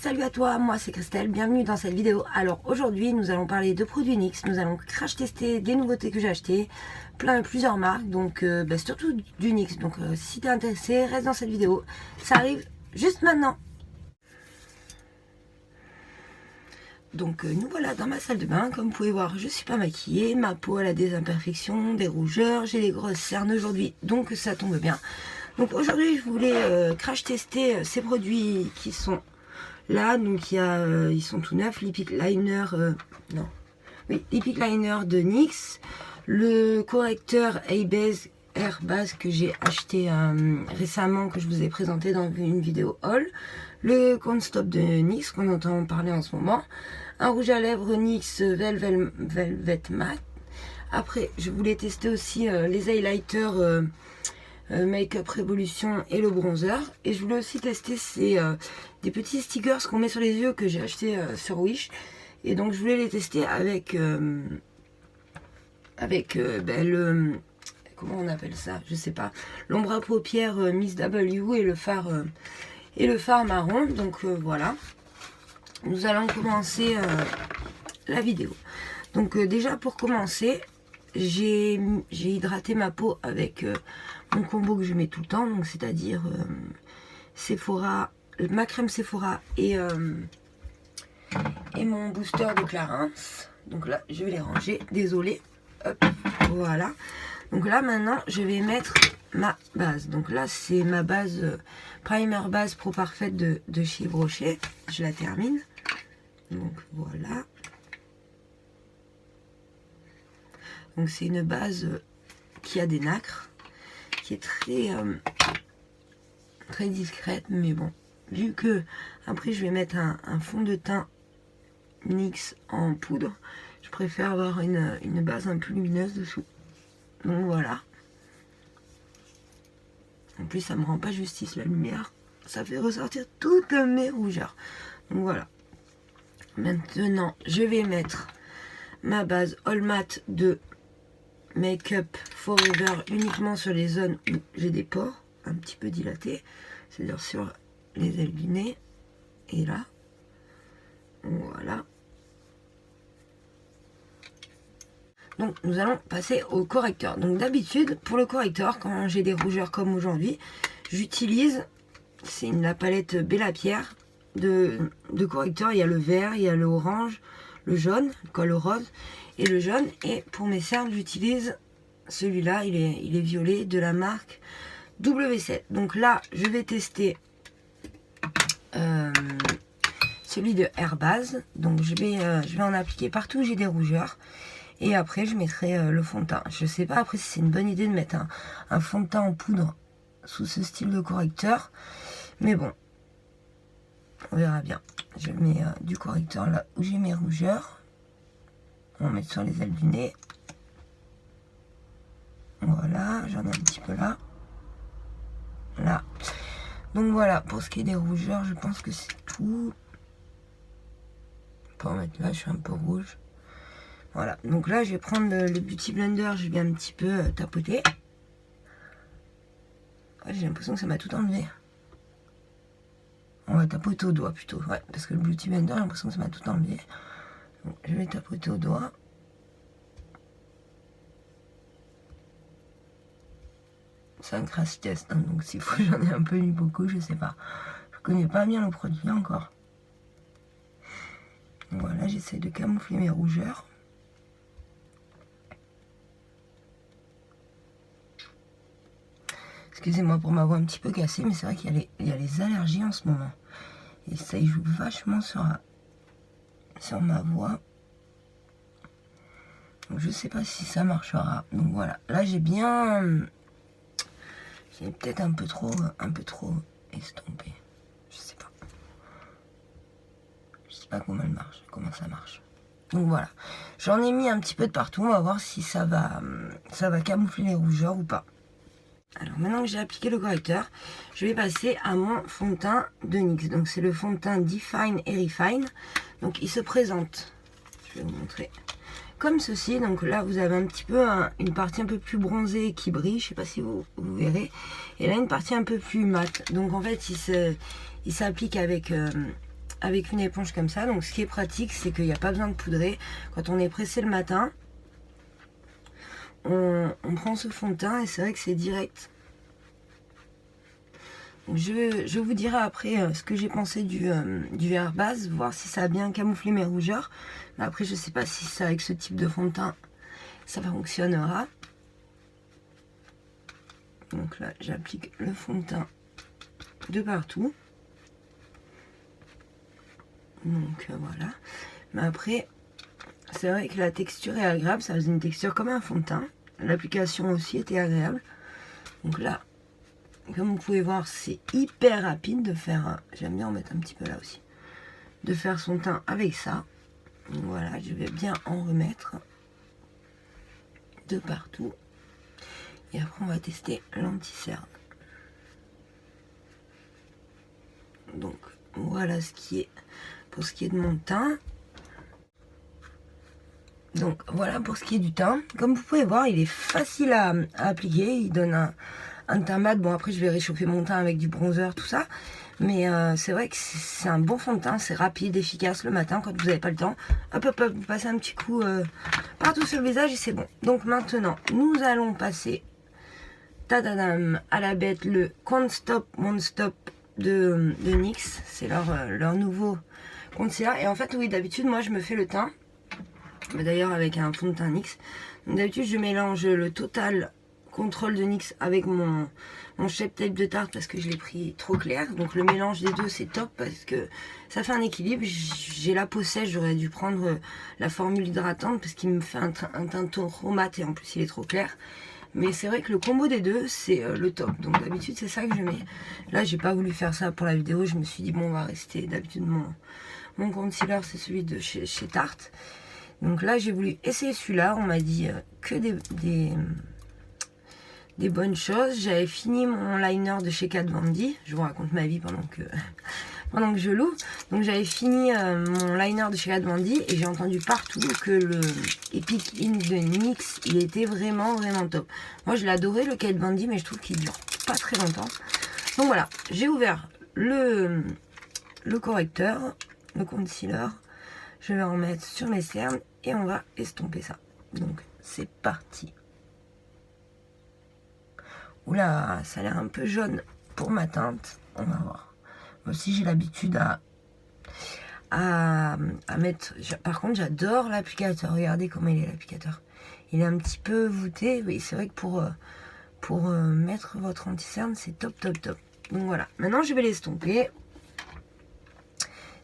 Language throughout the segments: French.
salut à toi, moi c'est Christelle, bienvenue dans cette vidéo. Alors aujourd'hui nous allons parler de produits NYX, nous allons crash tester des nouveautés que j'ai achetées, plusieurs marques, donc surtout du NYX. Donc si t'es intéressé, reste dans cette vidéo, ça arrive juste maintenant. Donc nous voilà dans ma salle de bain, comme vous pouvez voir je suis pas maquillée, ma peau elle a des imperfections, des rougeurs, j'ai des grosses cernes aujourd'hui, donc ça tombe bien. Donc aujourd'hui je voulais crash tester ces produits qui sont là, donc ils sont tout neufs, Lippic Liner, Lippic Liner de NYX, le correcteur Air Base que j'ai acheté récemment, que je vous ai présenté dans une vidéo haul, le Can't Stop de NYX qu'on entend parler en ce moment, un rouge à lèvres NYX Velvet Matte. Après je voulais tester aussi les highlighters Make-up Revolution et le bronzer, et je voulais aussi tester des petits stickers qu'on met sur les yeux que j'ai acheté sur Wish, et donc je voulais les tester avec comment on appelle ça, je sais pas, l'ombre à paupières Miss W et le phare marron. Donc voilà, nous allons commencer la vidéo. Donc déjà pour commencer, j'ai hydraté ma peau avec mon combo que je mets tout le temps, donc c'est-à-dire Sephora, ma crème Sephora et mon booster de Clarins. Donc là je vais les ranger, désolé. Hop, voilà. Donc là maintenant je vais mettre ma base. Donc là c'est ma base primer base Pro Parfait de chez Brochet. Je la termine. Donc voilà. Donc c'est une base qui a des nacres, qui est très discrète, mais bon, vu que après je vais mettre un fond de teint NYX en poudre, je préfère avoir une base un peu lumineuse dessous. Donc voilà. En plus ça me rend pas justice la lumière, ça fait ressortir toutes mes rougeurs. Donc voilà. Maintenant je vais mettre ma base All Matte de Make-up Forever uniquement sur les zones où j'ai des pores un petit peu dilatés, c'est-à-dire sur les ailes du nez et là. Voilà. Donc nous allons passer au correcteur. Donc d'habitude pour le correcteur, quand j'ai des rougeurs comme aujourd'hui, j'utilise, c'est la palette Bella Pierre de correcteur. Il y a le vert, il y a le orange, le jaune, le rose et le jaune. Et pour mes cernes j'utilise celui-là, il est violet, de la marque W7. Donc là je vais tester celui de Air Base. Donc je vais en appliquer partout où j'ai des rougeurs, et après je mettrai le fond de teint. Je sais pas après si c'est une bonne idée de mettre un fond de teint en poudre sous ce style de correcteur, mais bon, on verra bien. Je mets du correcteur là où j'ai mes rougeurs. On va mettre sur les ailes du nez. Voilà, j'en ai un petit peu là. Là. Donc voilà, pour ce qui est des rougeurs, je pense que c'est tout. On peut en mettre là, je suis un peu rouge. Voilà, donc là je vais prendre le Beauty Blender, je vais un petit peu tapoter. Ouais, j'ai l'impression que ça m'a tout enlevé. On va tapoter au doigt plutôt, ouais, parce que le Beauty Blender, j'ai l'impression que ça m'a tout enlevé. Donc, je vais tapoter au doigt. C'est un crash test, hein, donc s'il faut j'en ai un peu eu beaucoup, je sais pas. Je connais pas bien le produit encore. Donc voilà, j'essaie de camoufler mes rougeurs. Excusez-moi pour ma voix un petit peu cassée, mais c'est vrai qu'il y a les allergies en ce moment. Et ça y joue vachement sur ma voix. Donc je sais pas si ça marchera. Donc voilà, là j'ai peut-être un peu trop estompé. Je sais pas comment ça marche. Donc voilà, j'en ai mis un petit peu de partout. On va voir si ça va camoufler les rougeurs ou pas. Alors maintenant que j'ai appliqué le correcteur, je vais passer à mon fond de teint de NYX. Donc c'est le fond de teint Define et Refine. Donc il se présente, je vais vous montrer, comme ceci. Donc là vous avez un petit peu une partie un peu plus bronzée qui brille, je sais pas si vous verrez, et là une partie un peu plus mate. Donc en fait il s'applique avec avec une éponge comme ça. Donc ce qui est pratique, c'est qu'il n'y a pas besoin de poudrer. Quand on est pressé le matin, on prend ce fond de teint et c'est vrai que c'est direct. Je vous dirai après ce que j'ai pensé du verre base, voir si ça a bien camouflé mes rougeurs. Mais après, je sais pas si ça, avec ce type de fond de teint, ça fonctionnera. Donc là, j'applique le fond de teint de partout. Donc voilà. Mais après, c'est vrai que la texture est agréable. Ça faisait une texture comme un fond de teint. L'application aussi était agréable. Donc là, comme vous pouvez voir, c'est hyper rapide de faire, j'aime bien en mettre un petit peu là aussi, de faire son teint avec ça. Donc voilà, je vais bien en remettre de partout. Et après, on va tester l'anti-cerne. Donc voilà ce qui est pour ce qui est de mon teint. Donc voilà pour ce qui est du teint. Comme vous pouvez voir, il est facile à appliquer. Il donne un teint mat. Bon, après je vais réchauffer mon teint avec du bronzer, tout ça. Mais c'est vrai que c'est un bon fond de teint. C'est rapide, efficace le matin quand vous n'avez pas le temps. Hop, hop, hop, vous passez un petit coup partout sur le visage et c'est bon. Donc maintenant, nous allons passer tadadam, à la bête le Can't Stop, Won't Stop de NYX. C'est leur nouveau concealer. Et en fait, oui, d'habitude, moi je me fais le teint. D'ailleurs avec un fond de teint NYX. D'habitude je mélange le Total Control de NYX avec mon Shape Tape de Tarte parce que je l'ai pris trop clair. Donc le mélange des deux c'est top parce que ça fait un équilibre. J'ai la peau sèche, j'aurais dû prendre la formule hydratante parce qu'il me fait un teint trop mat et en plus il est trop clair. Mais c'est vrai que le combo des deux c'est le top. Donc d'habitude c'est ça que je mets. Là j'ai pas voulu faire ça pour la vidéo. Je me suis dit bon on va rester. D'habitude mon concealer c'est celui de chez Tarte. Donc là, j'ai voulu essayer celui-là. On m'a dit que des bonnes choses. J'avais fini mon liner de chez Kat Von D. Je vous raconte ma vie pendant que je loue. Donc j'avais fini mon liner de chez Kat Von D et j'ai entendu partout que le Epic Ink de NYX, il était vraiment, vraiment top. Moi, je l'adorais le Kat Von D, mais je trouve qu'il dure pas très longtemps. Donc voilà, j'ai ouvert le correcteur, le concealer. Je vais en mettre sur mes cernes et on va estomper ça. Donc c'est parti. Oula, ça a l'air un peu jaune pour ma teinte. On va voir. Moi aussi j'ai l'habitude à mettre... Par contre j'adore l'applicateur. Regardez comment il est l'applicateur. Il est un petit peu voûté. Oui, c'est vrai que pour mettre votre anti-cerne, c'est top, top, top. Donc voilà. Maintenant je vais l'estomper.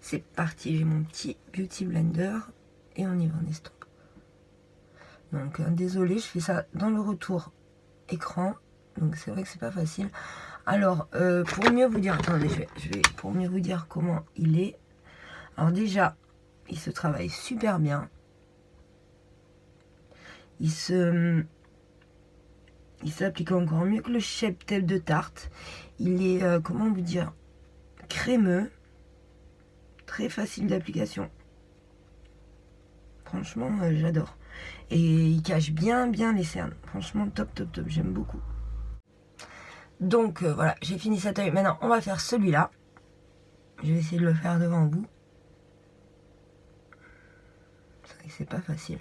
C'est parti, j'ai mon petit Beauty Blender et on y va en estompe. Donc désolé, je fais ça dans le retour écran, donc c'est vrai que c'est pas facile. Alors pour mieux vous dire, attendez, pour mieux vous dire comment il est. Alors déjà, il se travaille super bien. Il s'applique encore mieux que le Shape Tape de Tarte. Il est comment vous dire, crémeux. Très facile d'application. Franchement, j'adore. Et il cache bien les cernes. Franchement, top, top, top. J'aime beaucoup. Donc, voilà, j'ai fini cette œil. Maintenant, on va faire celui-là. Je vais essayer de le faire devant vous. C'est vrai que c'est pas facile.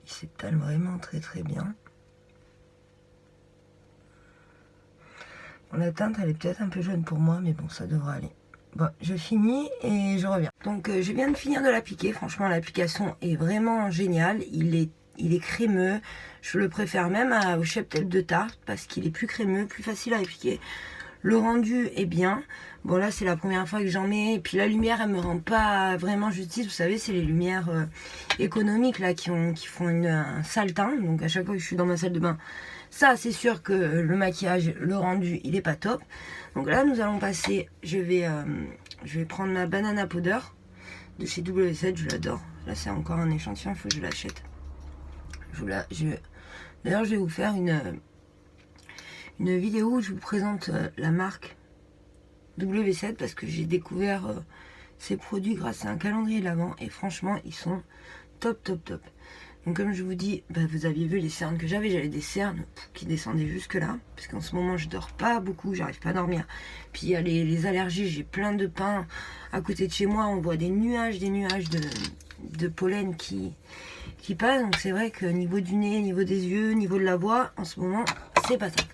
Il s'étale vraiment très, très bien. La teinte elle est peut-être un peu jaune pour moi mais bon ça devrait aller. Bon je finis et je reviens. Donc je viens de finir de l'appliquer. Franchement l'application est vraiment géniale. Il est crémeux. Je le préfère même au Shape Tape de Tarte parce qu'il est plus crémeux, plus facile à appliquer. Le rendu est bien. Bon là c'est la première fois que j'en mets. Et puis la lumière elle me rend pas vraiment justice. Vous savez c'est les lumières économiques là qui font un sale teint. Donc à chaque fois que je suis dans ma salle de bain, ça c'est sûr que le maquillage, le rendu il est pas top. Donc là nous allons passer. Je vais prendre ma banana powder de chez W7. Je l'adore. Là c'est encore un échantillon. Il faut que je l'achète. D'ailleurs je vais vous faire une vidéo où je vous présente la marque W7 parce que j'ai découvert ces produits grâce à un calendrier de l'Avent et franchement ils sont top top top. Donc comme je vous dis, bah, vous aviez vu les cernes que j'avais des cernes qui descendaient jusque là, parce qu'en ce moment je dors pas beaucoup, j'arrive pas à dormir. Puis il y a les allergies, j'ai plein de pain à côté de chez moi, on voit des nuages de pollen qui passent. Donc c'est vrai que niveau du nez, niveau des yeux, niveau de la voix, en ce moment c'est pas ça.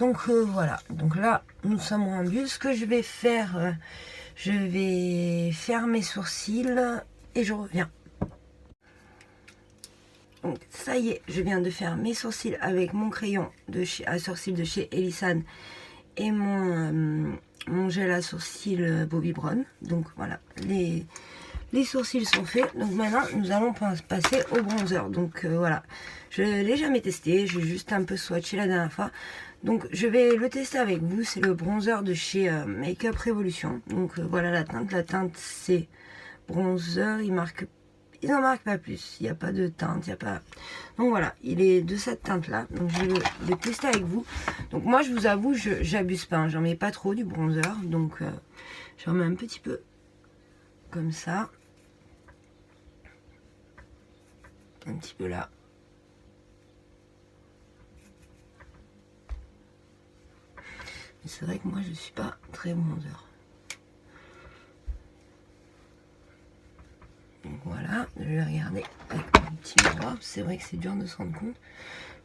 Donc voilà, donc là nous sommes rendus. Ce que je vais faire, je vais faire mes sourcils et je reviens. Donc ça y est, je viens de faire mes sourcils avec mon crayon à sourcils de chez Elisan et mon gel à sourcils Bobbi Brown. Donc voilà, les sourcils sont faits. Donc maintenant, nous allons passer au bronzer. Donc voilà, je ne l'ai jamais testé, j'ai juste un peu swatché la dernière fois. Donc je vais le tester avec vous. C'est le bronzer de chez Make-up Revolution. Donc voilà la teinte. La teinte c'est bronzer, ils n'en marquent pas plus, il n'y a pas de teinte, il n'y a pas... Donc voilà, il est de cette teinte-là, donc je vais le tester avec vous. Donc moi, je vous avoue, j'abuse pas, hein, j'en mets pas trop du bronzer, donc j'en mets un petit peu, comme ça. Un petit peu là. Mais c'est vrai que moi, je suis pas très bronzer. Donc voilà, je vais regarder avec mon petit miroir, c'est vrai que c'est dur de se rendre compte.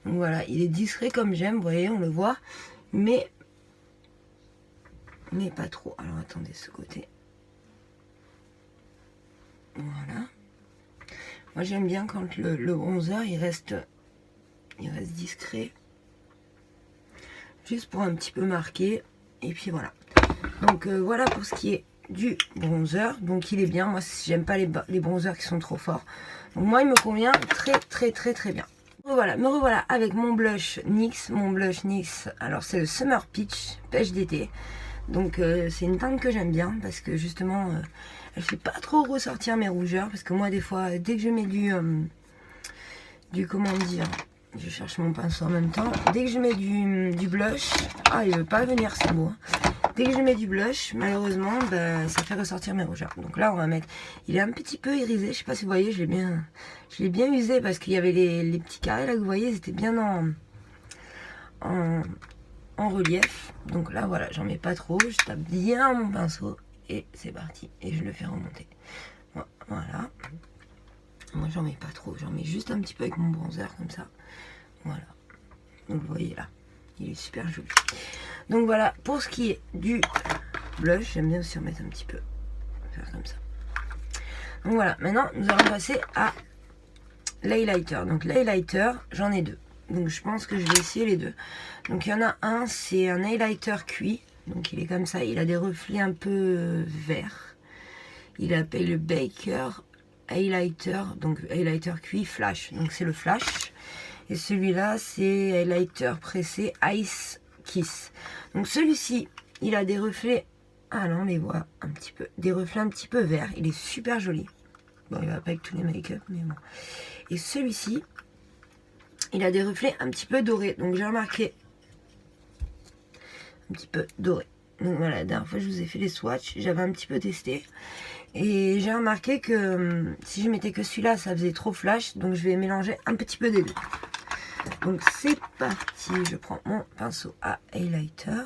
Donc voilà, il est discret comme j'aime, vous voyez, on le voit, mais pas trop. Alors attendez, ce côté. Voilà. Moi j'aime bien quand le bronzer il reste discret. Juste pour un petit peu marquer. Et puis voilà. Donc voilà pour ce qui est du bronzer. Donc il est bien. Moi j'aime pas les bronzers qui sont trop forts. Donc moi il me convient très bien. Voilà, me revoilà avec mon blush NYX. Mon blush NYX, alors c'est le Summer Peach, pêche d'été. Donc c'est une teinte que j'aime bien parce que justement elle fait pas trop ressortir mes rougeurs. Parce que moi des fois dès que je mets du comment dire, je cherche mon pinceau en même temps. Dès que je mets du blush, ah il veut pas venir ce mot. Dès que je mets du blush, malheureusement, bah, ça fait ressortir mes rougeurs. Donc là, on va mettre... Il est un petit peu irisé. Je sais pas si vous voyez, je l'ai bien usé parce qu'il y avait les petits carrés là que vous voyez, c'était bien en relief. Donc là, voilà, j'en mets pas trop. Je tape bien mon pinceau et c'est parti. Et je le fais remonter. Voilà. Moi, j'en mets pas trop. J'en mets juste un petit peu avec mon bronzer comme ça. Voilà. Donc vous voyez là, il est super joli. Donc voilà, pour ce qui est du blush, j'aime bien aussi en mettre un petit peu. Faire comme ça. Donc voilà, maintenant nous allons passer à l'highlighter. Donc l'highlighter, j'en ai deux. Donc je pense que je vais essayer les deux. Donc il y en a un, c'est un highlighter cuit. Donc il est comme ça, il a des reflets un peu verts. Il appelle le Baker Highlighter. Donc highlighter cuit flash. Donc c'est le flash. Et celui-là, c'est highlighter pressé Ice Kiss. Donc celui-ci, il a des reflets, ah là on les voit un petit peu, des reflets un petit peu verts. Il est super joli. Bon, il va pas avec tous les make-up, mais bon. Et celui-ci, il a des reflets un petit peu dorés. Donc j'ai remarqué un petit peu doré. Donc voilà, la dernière fois je vous ai fait les swatchs, j'avais un petit peu testé. Et j'ai remarqué que si je mettais que celui-là, ça faisait trop flash. Donc je vais mélanger un petit peu des deux. Donc c'est parti, je prends mon pinceau à highlighter.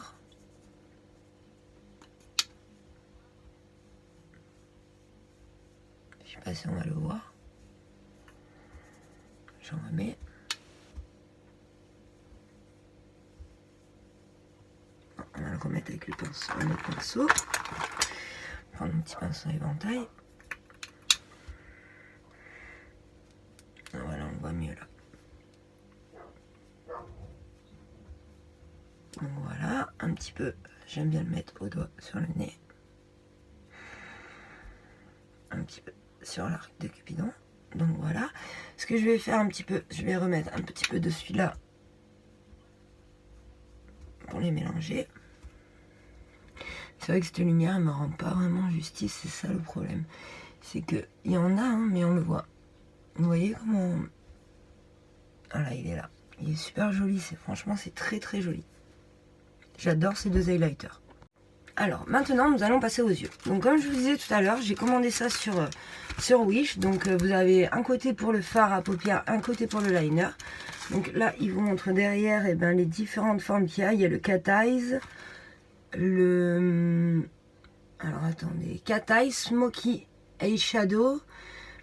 Je sais pas si on va le voir. J'en remets. On va le remettre avec le pinceau, un autre pinceau. Prendre mon petit pinceau éventail. Voilà, on voit mieux là. Donc voilà, un petit peu, j'aime bien le mettre au doigt sur le nez. Un petit peu sur l'arc de Cupidon. Donc voilà, ce que je vais faire un petit peu, je vais remettre un petit peu de celui-là pour les mélanger. C'est vrai que cette lumière elle me rend pas vraiment justice, c'est ça le problème. C'est que il y en a, hein, mais on le voit. Vous voyez comment... Ah là, il est là. Il est super joli, franchement c'est très joli. J'adore ces deux highlighters. Alors maintenant nous allons passer aux yeux. Donc comme je vous disais tout à l'heure, j'ai commandé ça sur Wish. Donc vous avez un côté pour le fard à paupières, un côté pour le liner. Donc là il vous montre derrière les différentes formes qu'il y a. Il y a le cat eyes, alors attendez, cat eyes, smoky eyeshadow,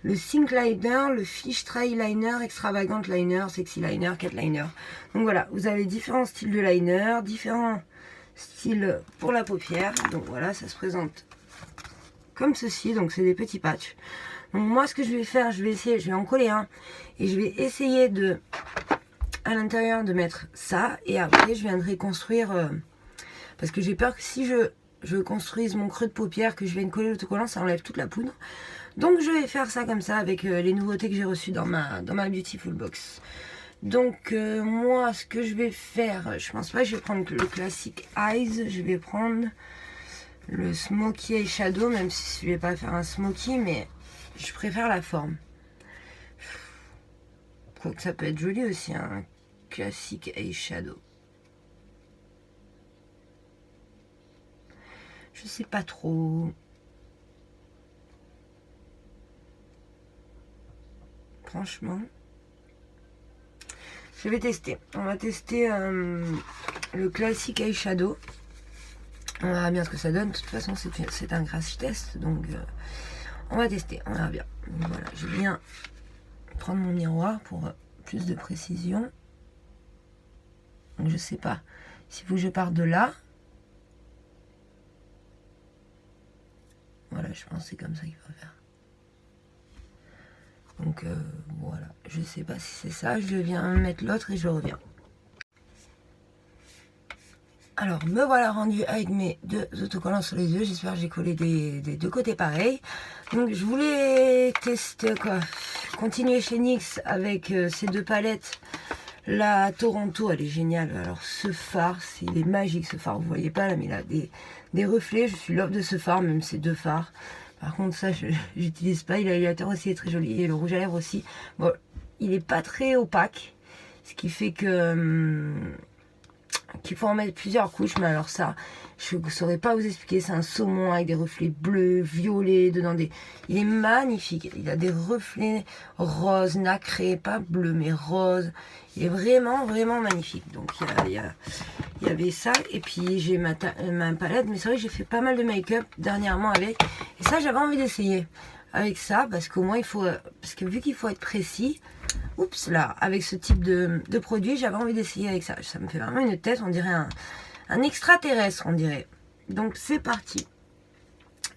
le Think Liner, le Fish Try Liner, Extravagant Liner, Sexy Liner, Cat Liner. Donc voilà, vous avez différents styles de liner, différents styles pour la paupière. Donc voilà, ça se présente comme ceci. Donc c'est des petits patchs. Donc moi ce que je vais faire, je vais en coller un. Et je vais essayer à l'intérieur de mettre ça. Et après je viendrai construire, parce que j'ai peur que si je construise mon creux de paupière, que je vienne coller l'autocollant, ça enlève toute la poudre. Donc je vais faire ça comme ça avec les nouveautés que j'ai reçues dans ma Beautiful Box. Donc moi ce que je vais faire, je pense pas que je vais prendre le classique Eyes, je vais prendre le Smoky Eyeshadow, même si je vais pas faire un Smoky, mais je préfère la forme. Quoique ça peut être joli aussi, un classique Eyeshadow. Je sais pas trop. Franchement, je vais tester. On va tester le classique eyeshadow. On verra bien ce que ça donne. De toute façon, c'est un crash test, donc on va tester. On verra bien. Donc voilà, je viens prendre mon miroir pour plus de précision. Donc je sais pas si vous je pars de là. Voilà, je pense que c'est comme ça qu'il faut faire. Donc voilà, je sais pas si c'est ça, je viens mettre l'autre et je reviens. Alors me voilà rendu avec mes deux autocollants sur les yeux, j'espère que j'ai collé des deux côtés pareils. Donc je voulais tester continuer chez NYX avec ces deux palettes. La Toronto, elle est géniale. Alors ce phare, il est magique ce phare, vous voyez pas là, mais il a des reflets, je suis l'offre de ce phare, même ces deux phares. Par contre, ça, je n'utilise pas. L'highlighter aussi est très joli. Et le rouge à lèvres aussi. Bon, il n'est pas très opaque. Ce qui fait que qu'il faut en mettre plusieurs couches. Mais alors ça, je ne saurais pas vous expliquer. C'est un saumon avec des reflets bleus, violets, dedans il est magnifique. Il a des reflets roses, nacrés, pas bleus, mais roses. Il est vraiment, vraiment magnifique. Donc, il y avait ça. Et puis, j'ai ma palette. Mais c'est vrai que j'ai fait pas mal de make-up dernièrement avec. Et ça, j'avais envie d'essayer avec ça. Parce qu'au moins, il faut... Parce que vu qu'il faut être précis... Oups, là, avec ce type de produit, j'avais envie d'essayer avec ça. Ça me fait vraiment une tête. On dirait un extraterrestre, on dirait. Donc, c'est parti.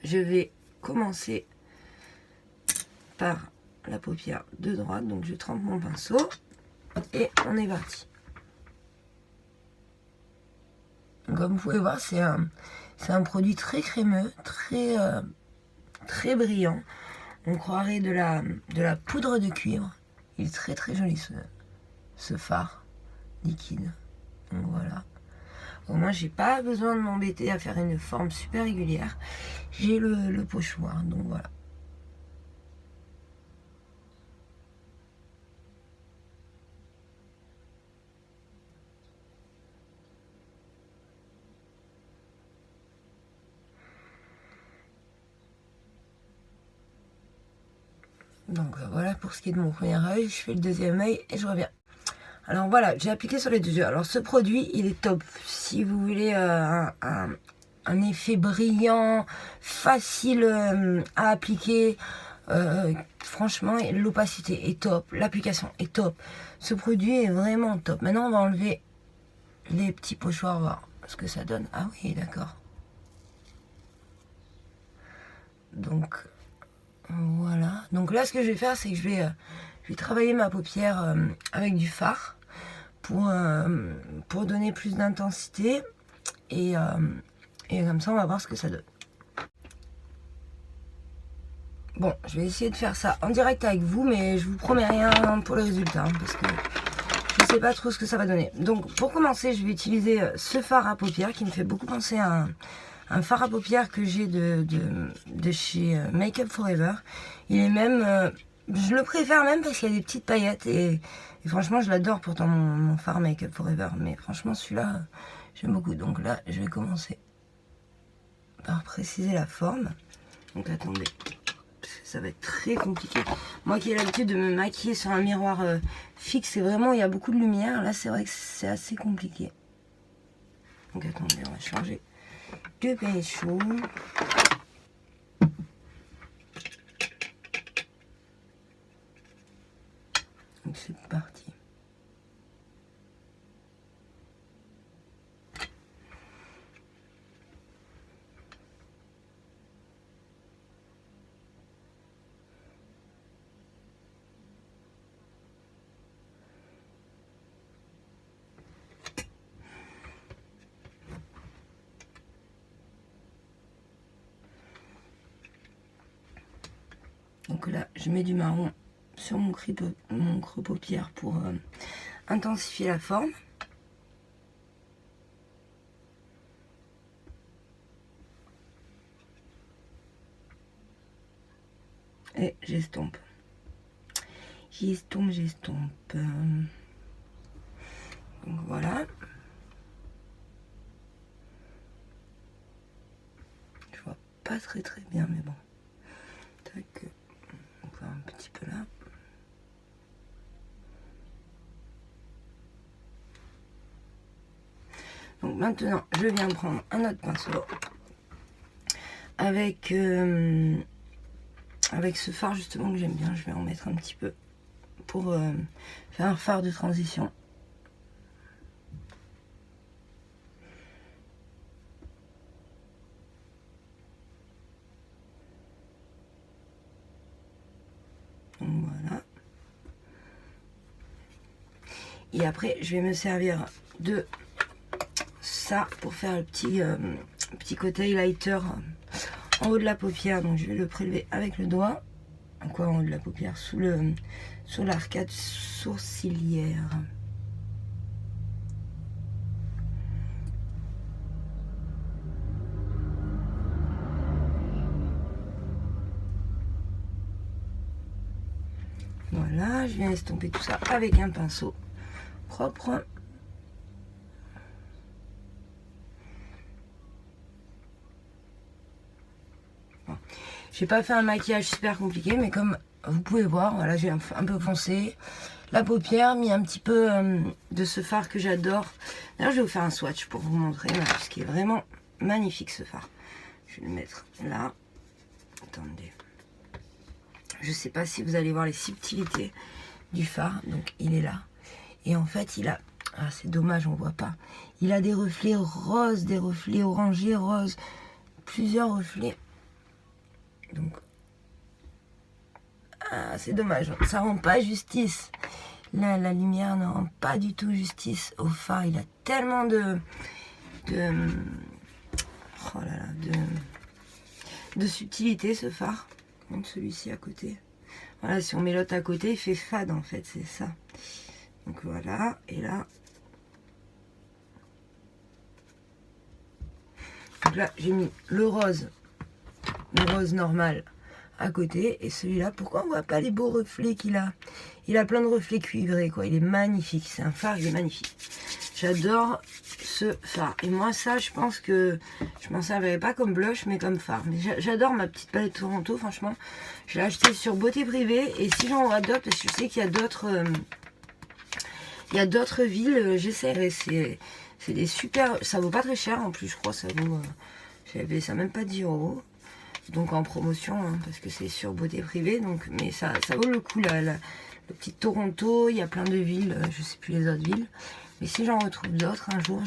Je vais commencer par la paupière de droite. Donc, je trempe mon pinceau. Et on est parti. Comme vous pouvez voir, c'est un produit très crémeux, très brillant. On croirait de la poudre de cuivre. Il est très très joli ce fard liquide. Donc voilà. Au moins, j'ai pas besoin de m'embêter à faire une forme super régulière. J'ai le pochoir, donc voilà. Donc voilà pour ce qui est de mon premier œil, je fais le deuxième œil et je reviens. Alors voilà, j'ai appliqué sur les deux yeux. Alors ce produit, il est top. Si vous voulez un effet brillant, facile à appliquer, franchement, l'opacité est top, l'application est top. Ce produit est vraiment top. Maintenant, on va enlever les petits pochoirs, voir ce que ça donne. Ah oui, d'accord. Donc... Voilà, donc là ce que je vais faire, c'est que je vais travailler ma paupière avec du fard pour donner plus d'intensité et comme ça on va voir ce que ça donne. Bon, je vais essayer de faire ça en direct avec vous, mais je vous promets rien pour le résultat, parce que je ne sais pas trop ce que ça va donner. Donc pour commencer, je vais utiliser ce fard à paupières qui me fait beaucoup penser à un fard à paupières que j'ai de chez Make Up Forever. Il est même, je le préfère même parce qu'il y a des petites paillettes et franchement je l'adore pourtant mon fard Make Up Forever. Mais franchement celui-là, j'aime beaucoup. Donc là, je vais commencer par préciser la forme. Donc attendez, parce que ça va être très compliqué. Moi qui ai l'habitude de me maquiller sur un miroir fixe, et vraiment il y a beaucoup de lumière, là c'est vrai que c'est assez compliqué. Donc attendez, on va changer de pinceau. Donc c'est parti. Donc là, je mets du marron sur mon creux paupière pour intensifier la forme. Et j'estompe. J'estompe. Donc voilà. Je vois pas très bien, mais bon. Tac. On va un petit peu là. Donc maintenant, je viens prendre un autre pinceau avec ce fard justement que j'aime bien. Je vais en mettre un petit peu pour faire un fard de transition. Donc voilà. Et après, je vais me servir de ça pour faire le petit côté highlighter en haut de la paupière. Donc je vais le prélever avec le doigt. Quoi, en haut de la paupière, sur l'arcade sourcilière. Voilà, je viens estomper tout ça avec un pinceau propre. Bon. J'ai pas fait un maquillage super compliqué, mais comme vous pouvez voir, voilà, j'ai un peu foncé la paupière, mis un petit peu de ce fard que j'adore. D'ailleurs, je vais vous faire un swatch pour vous montrer, parce qu'il est vraiment magnifique ce fard. Je vais le mettre là. Attendez. Je sais pas si vous allez voir les subtilités du fard. Donc il est là. Et en fait il a... Ah c'est dommage on voit pas. Il a des reflets roses, des reflets orangés, roses. Plusieurs reflets. Donc... Ah c'est dommage. Ça rend pas justice. Là la lumière ne rend pas du tout justice au fard. Il a tellement de... Oh là là, de subtilité ce fard. Donc celui-ci à côté. Voilà, si on met l'autre à côté, il fait fade en fait, c'est ça. Donc voilà, et là. Donc là, j'ai mis le rose normal à côté. Et celui-là, pourquoi on voit pas les beaux reflets qu'il a? Il a plein de reflets cuivrés, quoi. Il est magnifique, c'est un fard, il est magnifique. J'adore ce fard. Et moi, ça, je pense que je m'en servirais pas comme blush, mais comme fard. Mais j'adore ma petite palette Toronto, franchement. Je l'ai acheté sur Beauté Privée. Et si j'en vois d'autres, parce que je sais qu'il y a d'autres villes, j'essaierai. C'est des super... Ça vaut pas très cher, en plus, je crois. Ça vaut... J'avais ça même pas 10 €. Donc en promotion, hein, parce que c'est sur Beauté Privée. Donc, mais ça vaut le coup, là. Le petit Toronto, il y a plein de villes. Je sais plus les autres villes. Mais si j'en retrouve d'autres, un jour,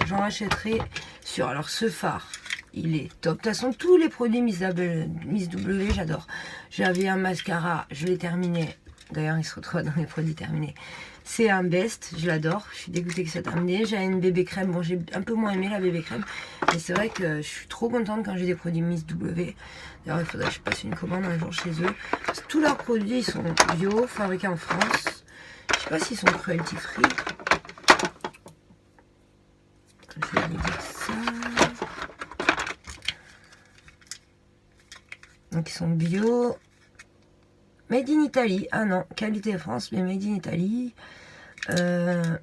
j'en achèterai sur... Alors, ce fard, il est top. De toute façon, tous les produits Miss W, j'adore. J'avais un mascara, je l'ai terminé. D'ailleurs, il se retrouve dans les produits terminés. C'est un best, je l'adore. Je suis dégoûtée que ça terminé. J'ai une bébé crème. Bon, j'ai un peu moins aimé la bébé crème. Mais c'est vrai que je suis trop contente quand j'ai des produits Miss W. D'ailleurs, il faudrait que je passe une commande un jour chez eux. Parce que tous leurs produits, ils sont bio, fabriqués en France. Je sais pas s'ils sont cruelty free. Je vais vous dire ça. Donc ils sont bio. Made in Italy. Ah non, qualité France, mais made in Italy. Ils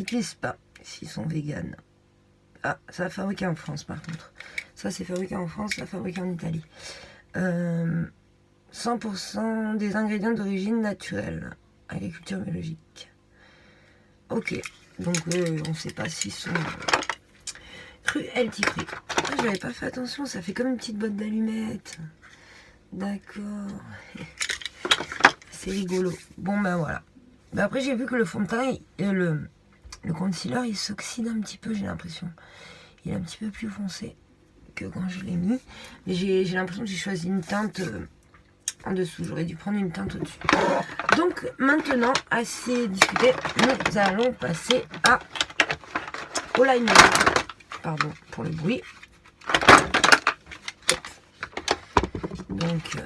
disent pas s'ils sont vegan. Ah, ça a fabriqué en France par contre. Ça, c'est fabriqué en France, ça, fabriqué en Italie. 100% des ingrédients d'origine naturelle. Agriculture biologique. Ok, donc on ne sait pas s'ils sont cruelty free. Ah, je n'avais pas fait attention, ça fait comme une petite botte d'allumettes. D'accord. C'est rigolo. Bon ben voilà. Ben après j'ai vu que le fond de teint, le concealer, il s'oxyde un petit peu, j'ai l'impression. Il est un petit peu plus foncé que quand je l'ai mis. Mais j'ai l'impression que j'ai choisi une teinte en dessous. J'aurais dû prendre une teinte au-dessus. Donc maintenant, assez discuté, nous allons passer au liner. Pardon pour le bruit. Donc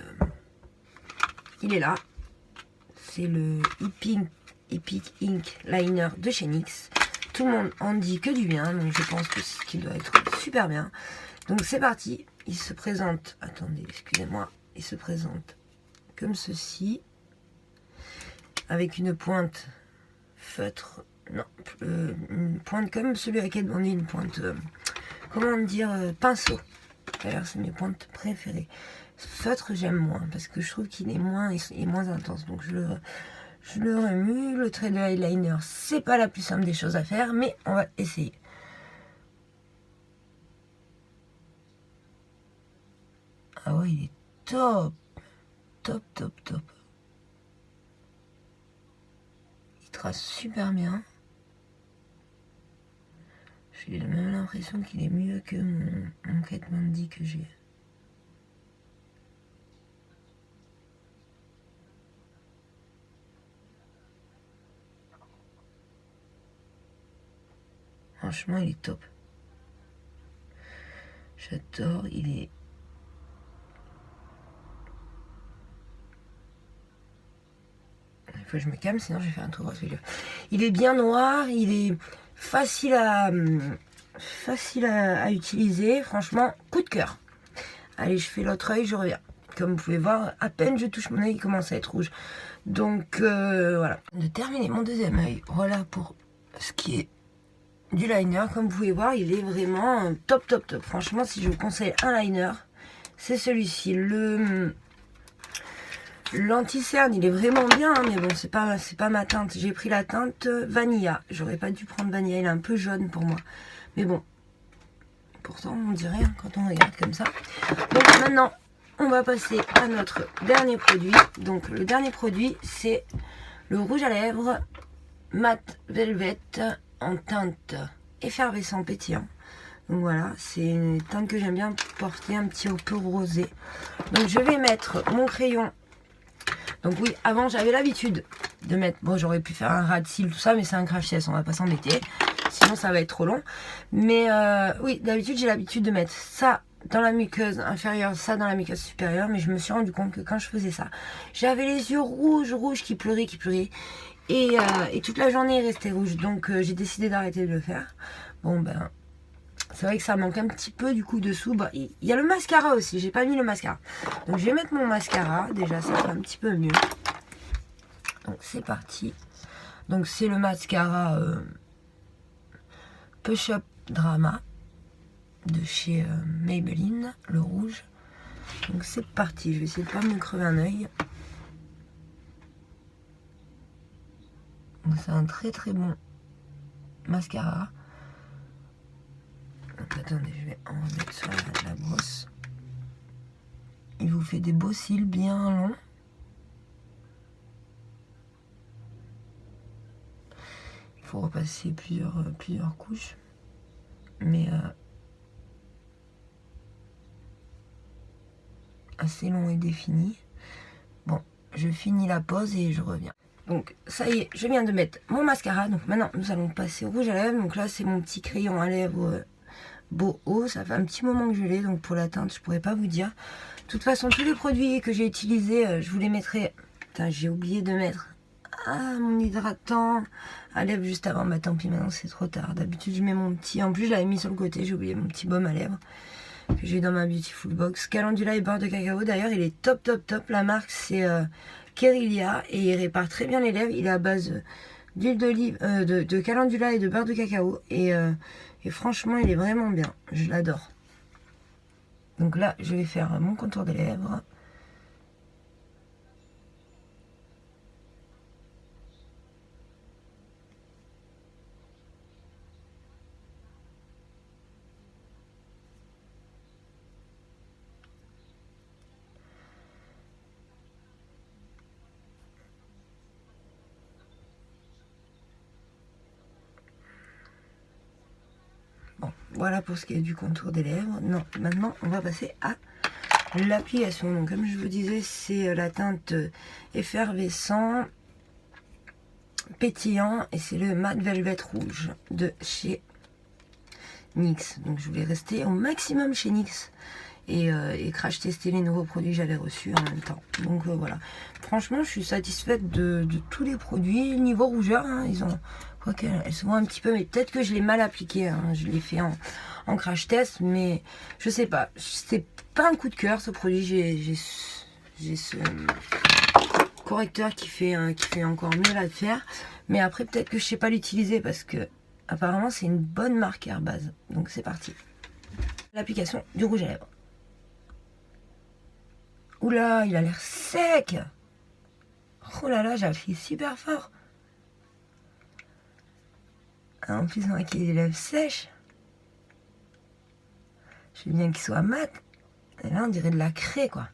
il est là. C'est le Epic Ink Liner de chez NYX. Tout le monde en dit que du bien, donc je pense qu'il doit être super bien. Donc c'est parti. Il se présente, attendez, excusez-moi, il se présente comme ceci, avec une pointe feutre, non, une pointe comme celui à laquelle on dit une pointe, comment dire, pinceau. D'ailleurs c'est mes pointes préférées. Feutre j'aime moins parce que je trouve qu'il est moins intense, donc je le remue. Le trait de eyeliner, c'est pas la plus simple des choses à faire, mais on va essayer. Ah ouais, il est top. Top. Il trace super bien. J'ai même l'impression qu'il est mieux que mon Kat Von D que j'ai. Franchement, il est top. J'adore, il est... Il faut que je me calme, sinon je vais faire un trou dans les yeux. Il est bien noir, il est facile à utiliser. Franchement, coup de cœur. Allez, je fais l'autre œil, je reviens. Comme vous pouvez voir, à peine je touche mon œil, il commence à être rouge. Donc voilà. De terminer mon deuxième œil, voilà pour ce qui est du liner. Comme vous pouvez voir, il est vraiment top. Franchement, si je vous conseille un liner, c'est celui-ci. L'anti-cerne, il est vraiment bien, hein, mais bon, c'est pas ma teinte. J'ai pris la teinte Vanilla. J'aurais pas dû prendre Vanilla, il est un peu jaune pour moi. Mais bon, pourtant, on dirait rien quand on regarde comme ça. Donc maintenant, on va passer à notre dernier produit. Donc le dernier produit, c'est le rouge à lèvres Matte Velvet en teinte effervescent pétillant. Donc voilà, c'est une teinte que j'aime bien porter, un petit peu rosé. Donc je vais mettre mon crayon. Donc oui, avant j'avais l'habitude de mettre, bon j'aurais pu faire un ras de cils tout ça, mais c'est un crash-test, on va pas s'embêter, sinon ça va être trop long. Mais oui, d'habitude j'ai l'habitude de mettre ça dans la muqueuse inférieure, ça dans la muqueuse supérieure, mais je me suis rendu compte que quand je faisais ça, j'avais les yeux rouges qui pleuraient, et toute la journée il restait rouge, donc j'ai décidé d'arrêter de le faire. Bon ben... C'est vrai que ça manque un petit peu du coup dessous. Bah, il y a le mascara aussi. J'ai pas mis le mascara. Donc je vais mettre mon mascara. Déjà ça fait un petit peu mieux. Donc c'est parti. Donc c'est le mascara Push Up Drama de chez Maybelline. Le rouge. Donc c'est parti. Je vais essayer de pas me crever un œil. Donc c'est un très bon mascara. Donc, attendez, je vais en mettre sur la brosse. Il vous fait des beaux cils bien longs. Il faut repasser plusieurs couches. Mais assez long et défini. Bon, je finis la pause et je reviens. Donc ça y est, je viens de mettre mon mascara. Donc maintenant, nous allons passer au rouge à lèvres. Donc là, c'est mon petit crayon à lèvres Beau haut, ça fait un petit moment que je l'ai, donc pour la teinte je pourrais pas vous dire. De toute façon, tous les produits que j'ai utilisés, je vous les mettrai. Putain, j'ai oublié de mettre mon hydratant à lèvres juste avant. Bah tant pis, maintenant c'est trop tard. D'habitude je mets mon petit, en plus je l'avais mis sur le côté, j'ai oublié mon petit baume à lèvres que j'ai dans ma Beautiful Box. Calendula et beurre de cacao, d'ailleurs il est top. La marque c'est Kerilia et il répare très bien les lèvres. Il est à base d'huile d'olive, de calendula et de beurre de cacao et franchement il est vraiment bien, je l'adore. Donc là, je vais faire mon contour des lèvres. Bon, voilà pour ce qui est du contour des lèvres. Non, maintenant, on va passer à l'application. Donc, comme je vous disais, c'est la teinte effervescent, pétillant, et c'est le Matte Velvet Rouge de chez NYX. Donc, je voulais rester au maximum chez NYX et crash tester les nouveaux produits que j'avais reçus en même temps. Donc, voilà. Franchement, je suis satisfaite de tous les produits. Niveau rougeur, hein, ils ont... Quoique, elles se voient un petit peu, mais peut-être que je l'ai mal appliqué. Hein. Je l'ai fait en crash test, mais je sais pas. C'est pas un coup de cœur ce produit. J'ai ce correcteur qui fait encore mieux l'affaire. Mais après, peut-être que je sais pas l'utiliser parce que apparemment c'est une bonne marque Airbase. Donc c'est parti. L'application du rouge à lèvres. Oula, il a l'air sec. Oh là là, j'ai appuyé super fort. En plus, on a qu'il ait les lèvres sèches. Je veux bien qu'il soit mat. Et là, on dirait de la craie, quoi.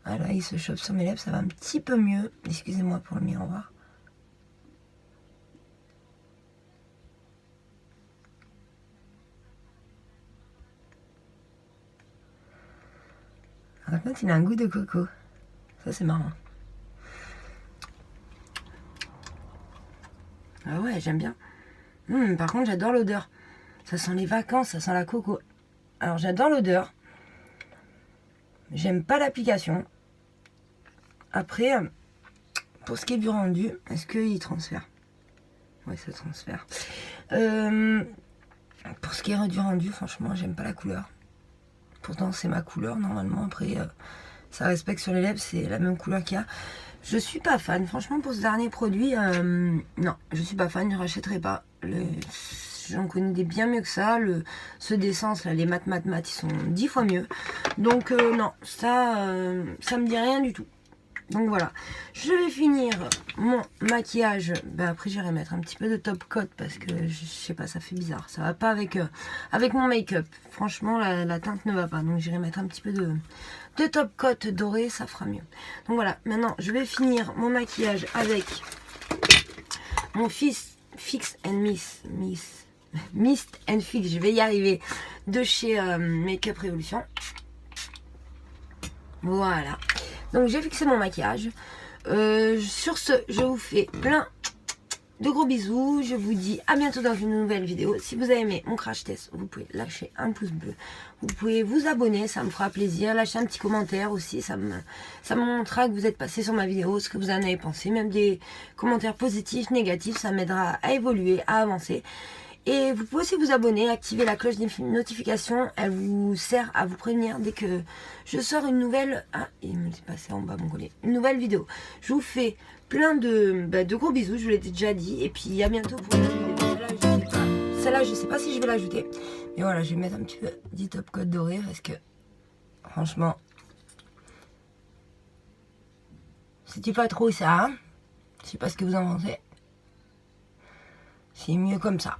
Ah là, il se chope sur mes lèvres, ça va un petit peu mieux. Excusez-moi pour le miroir. Par contre, il a un goût de coco. Ça, c'est marrant. Ah ouais, j'aime bien. Par contre, j'adore l'odeur. Ça sent les vacances, ça sent la coco. Alors, j'adore l'odeur. J'aime pas l'application. Après, pour ce qui est du rendu, est-ce qu'il transfère? Ouais, ça transfère. Pour ce qui est du rendu, franchement, j'aime pas la couleur. Pourtant, c'est ma couleur, normalement. Après, ça respecte sur les lèvres, c'est la même couleur qu'il y a. Je suis pas fan. Franchement, pour ce dernier produit, non, je suis pas fan, je rachèterai pas. J'en connais des bien mieux que ça. Ceux d'essence, là, les mat, ils sont 10 fois mieux. Donc, non, ça me dit rien du tout. Donc voilà, je vais finir mon maquillage. Après j'irai mettre un petit peu de top coat parce que je sais pas, ça fait bizarre. Ça va pas avec mon make-up. Franchement, la teinte ne va pas. Donc j'irai mettre un petit peu de top coat doré, ça fera mieux. Donc voilà, maintenant je vais finir mon maquillage avec mon Fix and Mist and Fix. Je vais y arriver, de chez Make-up Révolution. Voilà. Donc j'ai fixé mon maquillage. Sur ce, je vous fais plein de gros bisous. Je vous dis à bientôt dans une nouvelle vidéo. Si vous avez aimé mon crash test, vous pouvez lâcher un pouce bleu. Vous pouvez vous abonner, ça me fera plaisir. Lâcher un petit commentaire aussi, ça me montrera que vous êtes passé sur ma vidéo, ce que vous en avez pensé. Même des commentaires positifs, négatifs, ça m'aidera à évoluer, à avancer. Et vous pouvez aussi vous abonner, activer la cloche des notifications. Elle vous sert à vous prévenir dès que je sors une nouvelle... Ah, il me dit passé en bas mon collier. Une nouvelle vidéo. Je vous fais plein de gros bisous, je vous l'ai déjà dit. Et puis à bientôt pour une nouvelle vidéo. Celle-là, je sais pas si je vais l'ajouter. Mais voilà, je vais mettre un petit peu du top coat doré parce que franchement, c'était pas trop ça. Hein, je sais pas ce que vous en pensez. C'est mieux comme ça.